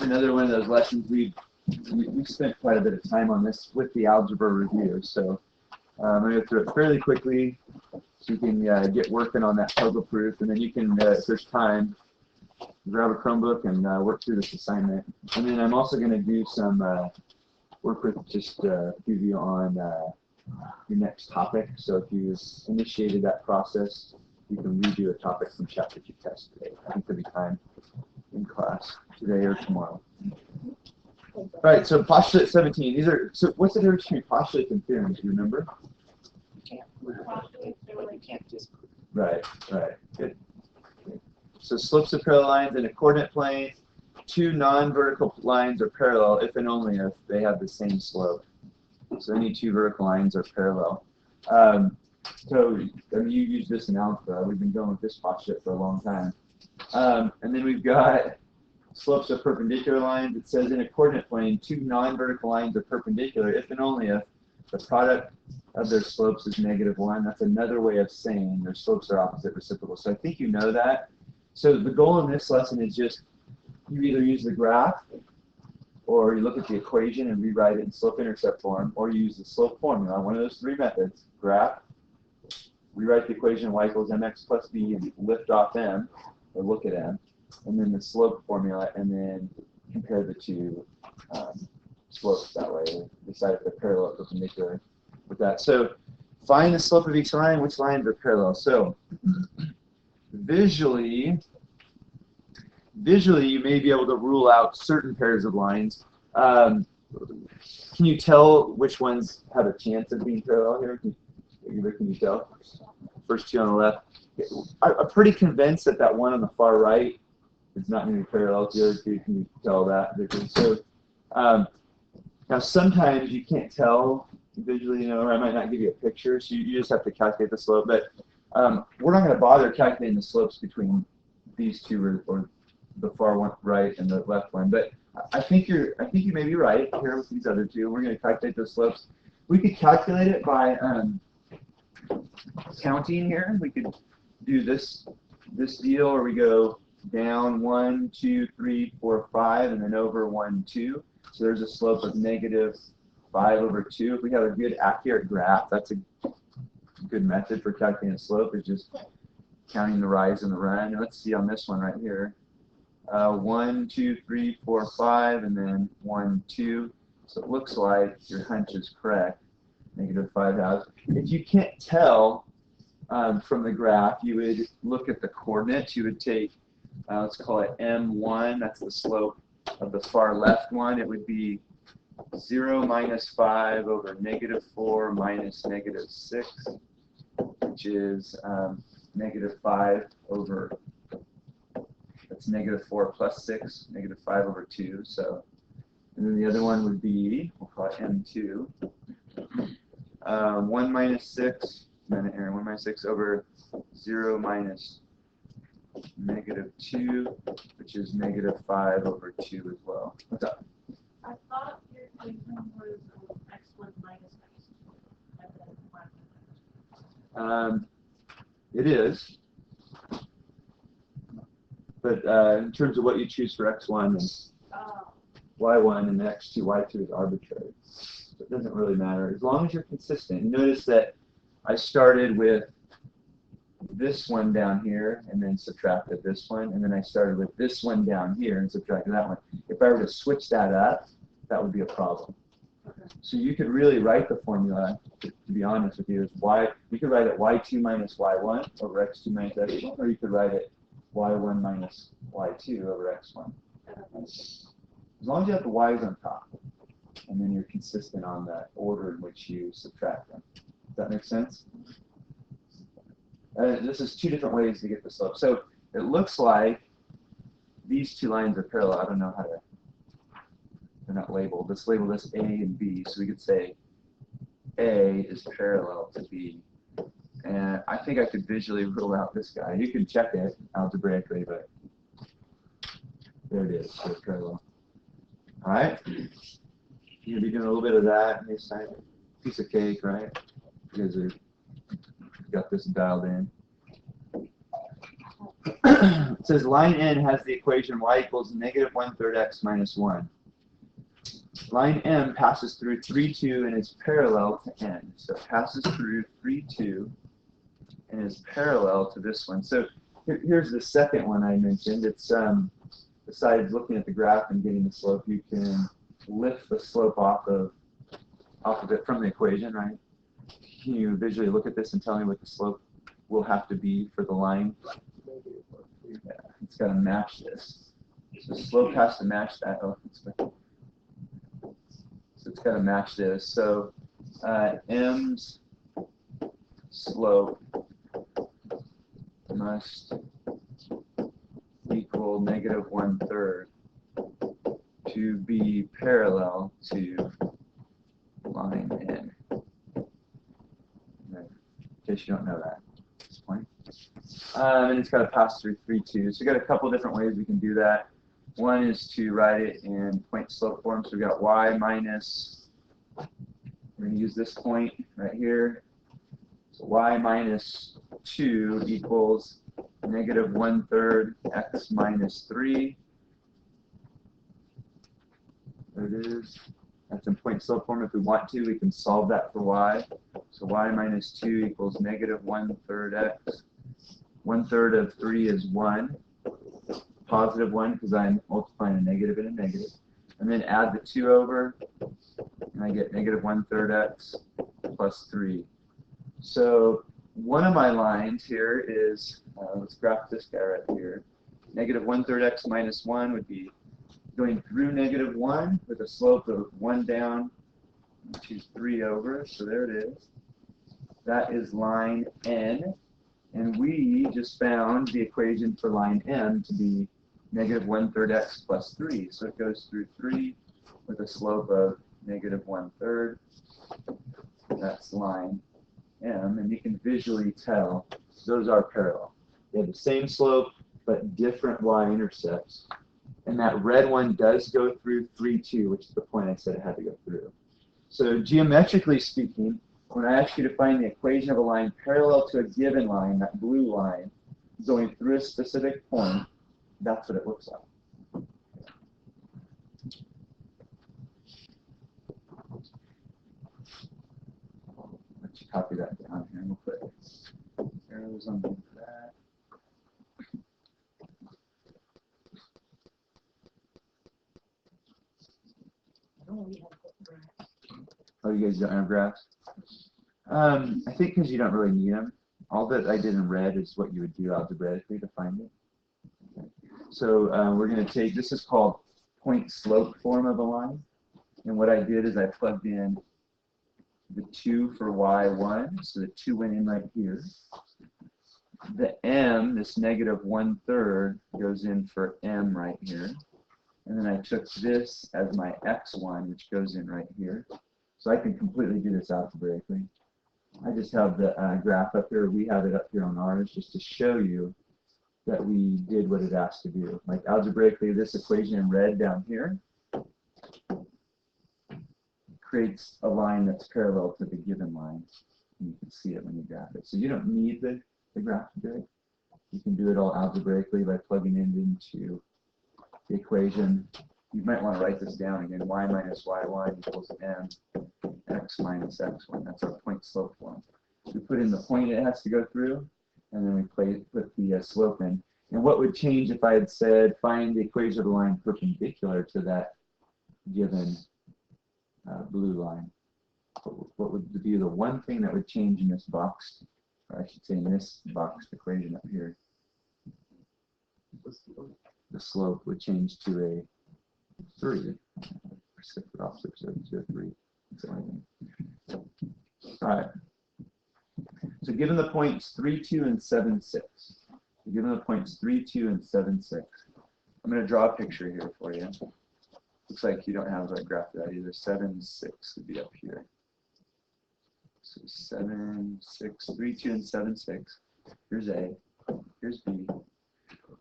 another one of those lessons we spent quite a bit of time on this with the algebra review. So I'm going to go through it fairly quickly so you can get working on that puzzle proof, and then you can, if there's time, grab a Chromebook and work through this assignment. And then I'm also going to do some work with just give you on your next topic. So if you initiated that process, you can redo a topic from chapter 2 test today. I think there'll be time in class today or tomorrow. All right, so postulate 17. These are, so what's the difference between postulates and theorems? Do you remember? Right, right. Good. So slopes of parallel lines in a coordinate plane, two non-vertical lines are parallel if and only if they have the same slope. So any two vertical lines are parallel. So I mean, you use this in algebra. We've been going with this postulate for a long time. And then we've got slopes of perpendicular lines. It says in a coordinate plane, two non-vertical lines are perpendicular if and only if the product of their slopes is -1. That's another way of saying their slopes are opposite reciprocal. So I think you know that. So the goal in this lesson is just you either use the graph, or you look at the equation and rewrite it in slope-intercept form, or you use the slope formula, one of those three methods: graph, rewrite the equation y equals mx plus b and lift off m, or look at m, and then the slope formula, and then compare the two slopes that way. Decide if they're parallel or perpendicular with that. So find the slope of each line. Which lines are parallel? So visually you may be able to rule out certain pairs of lines. Can you tell which ones have a chance of being parallel here? Can you tell? First two on the left. I'm pretty convinced that that one on the far right is not going to be parallel to the other two. Can you tell that? So now sometimes you can't tell visually, or I might not give you a picture, so you just have to calculate the slope. But we're not going to bother calculating the slopes between these two, or the far one right and the left one. But I think you may be right here with these other two. We're going to calculate those slopes. We could calculate it by counting here. We could do this deal, or we go down 1, 2, 3, 4, 5, and then over 1, 2. So there's a slope of -5/2. If we have a good accurate graph, that's a good method for calculating a slope, is just counting the rise and the run. And let's see on this one right here. 1, 2, 3, 4, 5, and then 1, 2. So it looks like your hunch is correct. -5 If you can't tell from the graph, you would look at the coordinates. You would take, let's call it M1. That's the slope of the far left one. It would be 0 - 5 over -4 minus -6, which is -5 over, that's -4 plus 6, -5/2. So, and then the other one would be, we'll call it M2. 1 - 6, minute here, 1 - 6 over 0 minus -2, which is -5/2 as well. What's up? I thought your equation was x1 minus x2. It is, but in terms of what you choose for x1 and y1 and x2, y2 is arbitrary. So it doesn't really matter as long as you're consistent. Notice that I started with this one down here and then subtracted this one, and then I started with this one down here and subtracted that one. If I were to switch that up, that would be a problem. Okay. So you could really write the formula, to be honest with you, as you could write it y2 minus y1 over x2 minus x1, or you could write it y1 minus y2 over x1. As long as you have the y's on top, and then you're consistent on the order in which you subtract them. Does that make sense? This is two different ways to get the slope. So it looks like these two lines are parallel. I don't know how to, they're not labeled. Let's label this A and B. So we could say A is parallel to B. And I think I could visually rule out this guy. You can check it algebraically, but there it is. So parallel. All right? You're going to be doing a little bit of that in the assignment. Piece of cake, right? You guys are got this dialed in. It says line N has the equation y equals negative 1/3 x minus 1. Line M passes through 3, 2 and is parallel to N. So it passes through 3, 2 and is parallel to this one. So here's the second one I mentioned. It's besides looking at the graph and getting the slope, you can lift the slope off of it from the equation, right? Can you visually look at this and tell me what the slope will have to be for the line? Yeah, it's got to match this. So the slope has to match that. Oh, so it's got to match this. So M's slope must equal negative 1/3 to be parallel to line N. In case you don't know that at this point. And it's got to pass through 3, 2. So we've got a couple different ways we can do that. One is to write it in point slope form. So we've got y minus, we're going to use this point right here. So y minus 2 equals negative 1/3 x minus 3. There it is. That's in point slope form. If we want to, we can solve that for y. So y minus 2 equals negative 1/3 x. 1/3 of 3 is 1. Positive 1 because I'm multiplying a negative and a negative. And then add the 2 over, and I get negative 1/3 x plus 3. So one of my lines here is, let's graph this guy right here. Negative 1/3 x minus 1 would be going through negative 1 with a slope of 1 down, which is 3 over. So there it is. That is line N. And we just found the equation for line M to be negative 1/3 x plus 3. So it goes through 3 with a slope of negative 1/3. That's line M. And you can visually tell those are parallel. They have the same slope, but different y-intercepts. And that red one does go through 3, 2, which is the point I said it had to go through. So geometrically speaking, when I ask you to find the equation of a line parallel to a given line, that blue line, going through a specific point, that's what it looks like. Let's copy that down here. We'll put arrows on that. Oh, you guys don't have graphs? I think because you don't really need them. All that I did in red is what you would do algebraically to find it. Okay. So we're going to take, this is called point slope form of a line. And what I did is I plugged in the 2 for y1, so the 2 went in right here. The m, this negative 1/3, goes in for m right here. And then I took this as my x1, which goes in right here. So I can completely do this algebraically. I just have the graph up here. We have it up here on ours just to show you that we did what it asked to do. Like algebraically, this equation in red down here creates a line that's parallel to the given line. And you can see it when you graph it. So you don't need the graph to do it. You can do it all algebraically by plugging it into the equation. You might want to write this down again. Y minus y1 equals m x minus x1. That's our point slope form. We put in the point it has to go through, and then we put the slope in. And what would change if I had said find the equation of the line perpendicular to that given blue line? What would be the one thing that would change in this box, or I should say in this box equation up here? The slope would change to a 3. Reciprocal opposite to a 3. Alright. So given the points 3, 2, and 7, 6. So given the points 3, 2, and 7, 6. I'm going to draw a picture here for you. Looks like you don't have the right graph for that either. 7, 6 would be up here. So 7, 6, 3, 2, and 7, 6. Here's A. Here's B.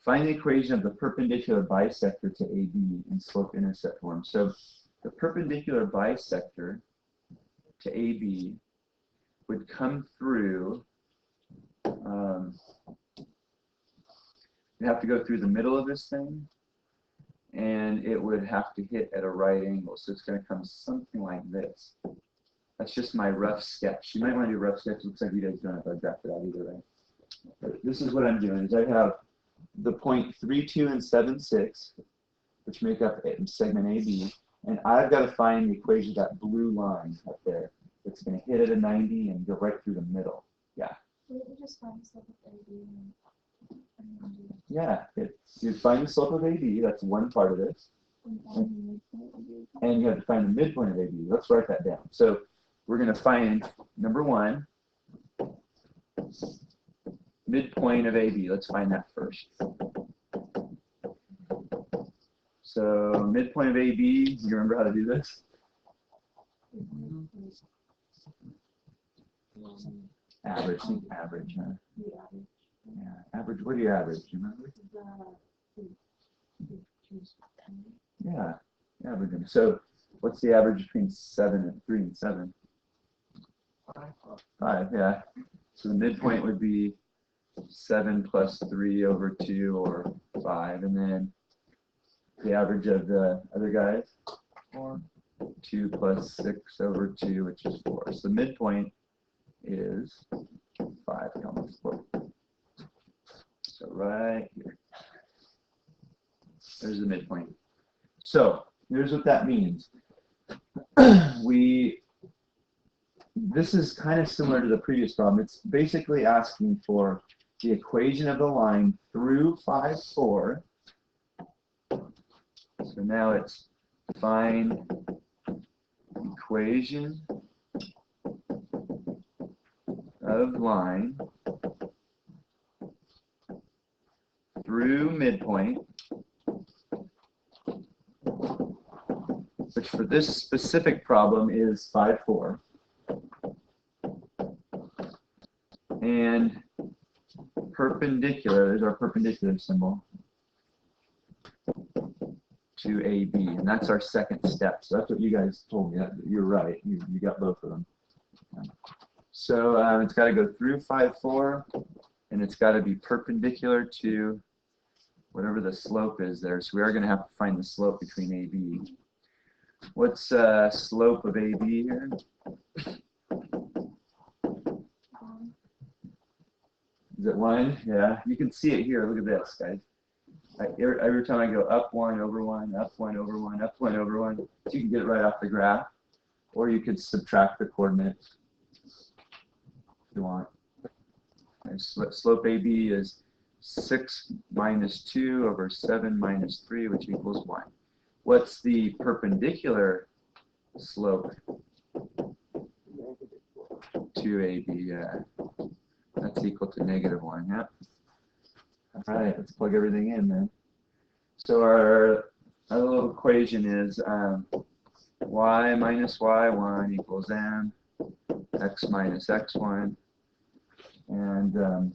Find the equation of the perpendicular bisector to AB in slope-intercept form. So the perpendicular bisector to AB would come through It'd have to go through the middle of this thing, and it would have to hit at a right angle. So it's going to come something like this. That's just my rough sketch. You might want to do a rough sketch. It looks like you guys don't have to draft it out either way. But this is what I'm doing, is I have the point 3, 2, and 7, 6, which make up segment AB, and I've got to find the equation of that blue line up there. It's going to hit at a 90 and go right through the middle. Yeah. Wouldn't you just find the slope of AB and do Yeah. You find the slope of AB. That's one part of this. the midpoint of AB? And you have to find the midpoint of AB. Let's write that down. So we're going to find, number 1, midpoint of AB. Let's find that first. So midpoint of AB, you remember how to do this? Average, think average, huh? Yeah, average, what do you average, do you remember? Yeah, average them. So what's the average between 3 and 7? 5, yeah. So the midpoint would be 7 plus 3 over 2, or 5, and then the average of the other guys, 2 plus 6 over 2, which is 4. So the midpoint is 5, almost 4. So right here, there's the midpoint. So here's what that means. This is kind of similar to the previous problem. It's basically asking for the equation of the line through 5, 4. So now it's find equation of line through midpoint, which for this specific problem is 5, 4. And perpendicular, there's our perpendicular symbol, to AB, and that's our second step. So that's what you guys told me. You're right. You got both of them. So it's got to go through 5, 4, and it's got to be perpendicular to whatever the slope is there. So we are going to have to find the slope between AB. What's slope of AB here? Is it 1? Yeah, you can see it here. Look at this, guys. Every time I go up 1 over 1, up 1 over 1, up 1 over 1, so you can get it right off the graph, or you could subtract the coordinates if you want. And slope AB is 6 minus 2 over 7 minus 3, which equals 1. What's the perpendicular slope to AB? That's equal to -1. Yeah. All right, let's plug everything in then. So our little equation is y minus y1 equals m, x minus x1, and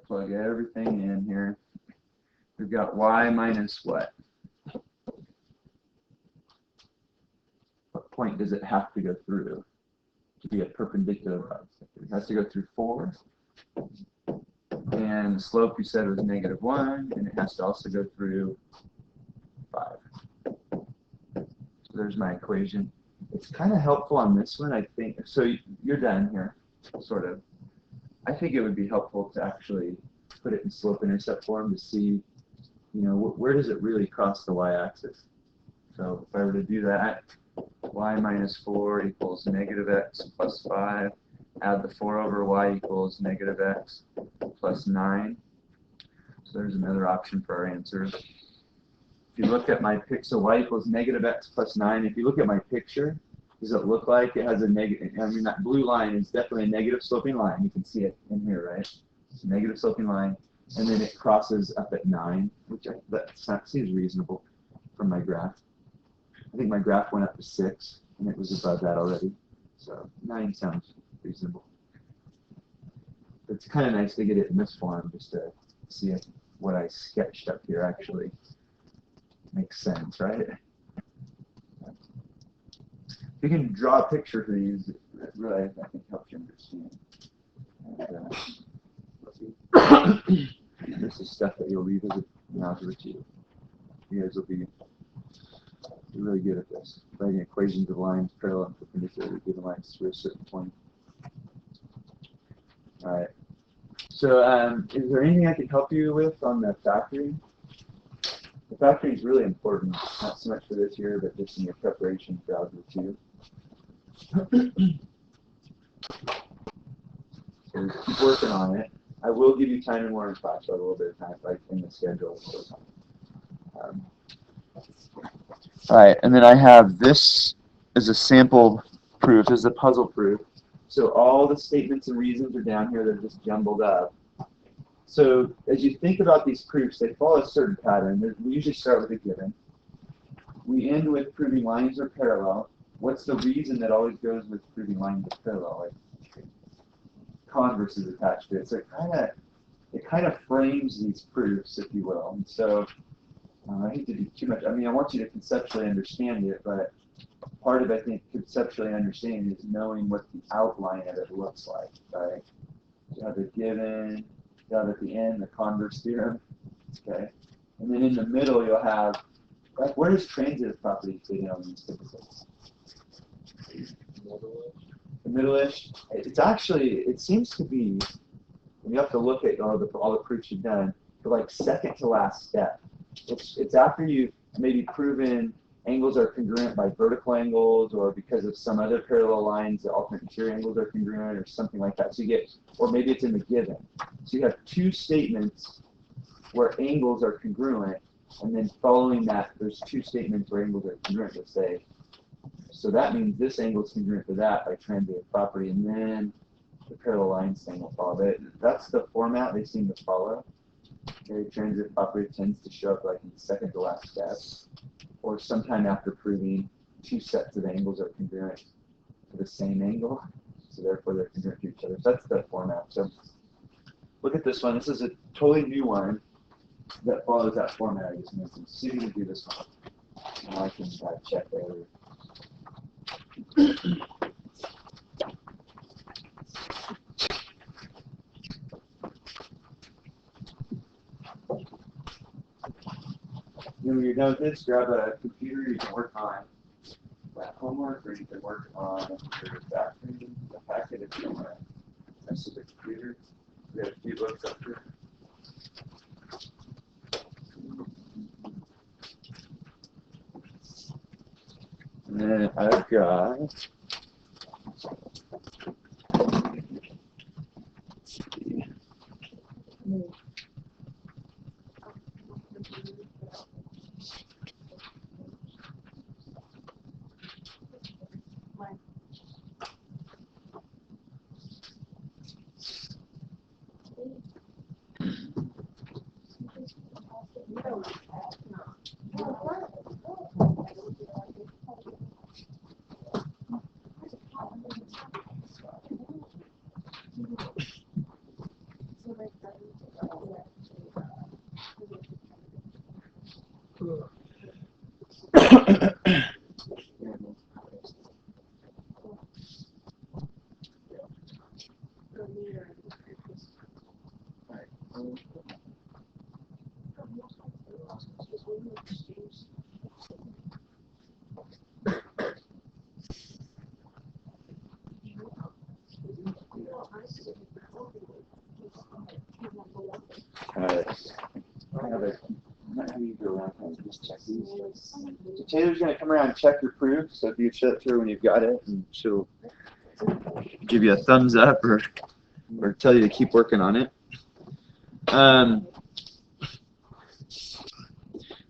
plug everything in here. We've got y minus what? What point does it have to go through to be a perpendicular line? It has to go through 4. And the slope you said was -1, and it has to also go through 5. So there's my equation. It's kind of helpful on this one, I think. So you're done here, sort of. I think it would be helpful to actually put it in slope-intercept form to see, you know, where does it really cross the y-axis. So if I were to do that, y minus 4 equals -x plus 5. Add the 4 over y equals -x plus 9. So there's another option for our answer. If you look at my picture, so y equals -x plus 9. If you look at my picture, does it look like it has a negative? I mean, that blue line is definitely a negative sloping line. You can see it in here, right? It's a negative sloping line, and then it crosses up at 9, which that seems reasonable from my graph. I think my graph went up to 6, and it was above that already. So 9 sounds reasonable. It's kind of nice to get it in this form just to see if what I sketched up here actually makes sense, right? If you can draw a picture for these, it really, I think, helps you understand. And, This is stuff that you'll revisit in Algebra 2. You guys will be really good at this. Writing equations of lines parallel and perpendicular to given lines through a certain point. Alright. So, is there anything I can help you with on the factoring? The factoring is really important, not so much for this year, but just in your preparation for Algebra 2. So keep working on it. I will give you time and more in class, so a little bit of time, like in the schedule. Alright, and then I have this as a sample proof, as a puzzle proof. So all the statements and reasons are down here, they're just jumbled up. So as you think about these proofs, they follow a certain pattern. We usually start with a given. We end with proving lines are parallel. What's the reason that always goes with proving lines are parallel? Like converse is attached to it. So it kind of frames these proofs, if you will. And so I hate to do too much. I mean, I want you to conceptually understand it, but part of, I think, conceptually understanding is knowing what the outline of it looks like, right? You have a given, you have at the end the converse theorem, okay? And then in the middle you'll have, like, where does transitive property fit in on these typically? The middle-ish. It's actually, it seems to be, and you have to look at all the proofs you've done, for like second to last step. It's after you've maybe proven angles are congruent by vertical angles, or because of some other parallel lines, the alternate interior angles are congruent, or something like that. So you get, or maybe it's in the given. So you have two statements where angles are congruent, and then following that, there's two statements where angles are congruent, let's say. So that means this angle is congruent to that by transitive property, and then the parallel lines thing will follow. But that's the format they seem to follow. Okay, transitive property tends to show up like in the second to last step, or sometime after proving two sets of angles are congruent to the same angle, so therefore they're congruent to each other. So that's the format. So look at this one. This is a totally new one that follows that format I just mentioned. See if you can do this one. And I can check later. When you're done with this, grab a computer you can work on that homework, or you can work on your factory, the packet if you want to mess with the computer. We have a few books up here. And then I've got So Taylor's going to come around and check your proof, so if you show it to her when you've got it, and she'll give you a thumbs up or tell you to keep working on it.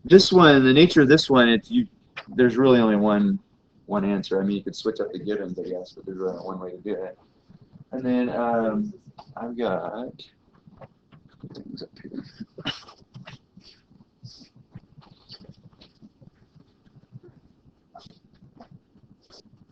This one, the nature of this one, there's really only one answer. I mean, you could switch up the givens, I guess, but there's really only one way to do it. And then I've got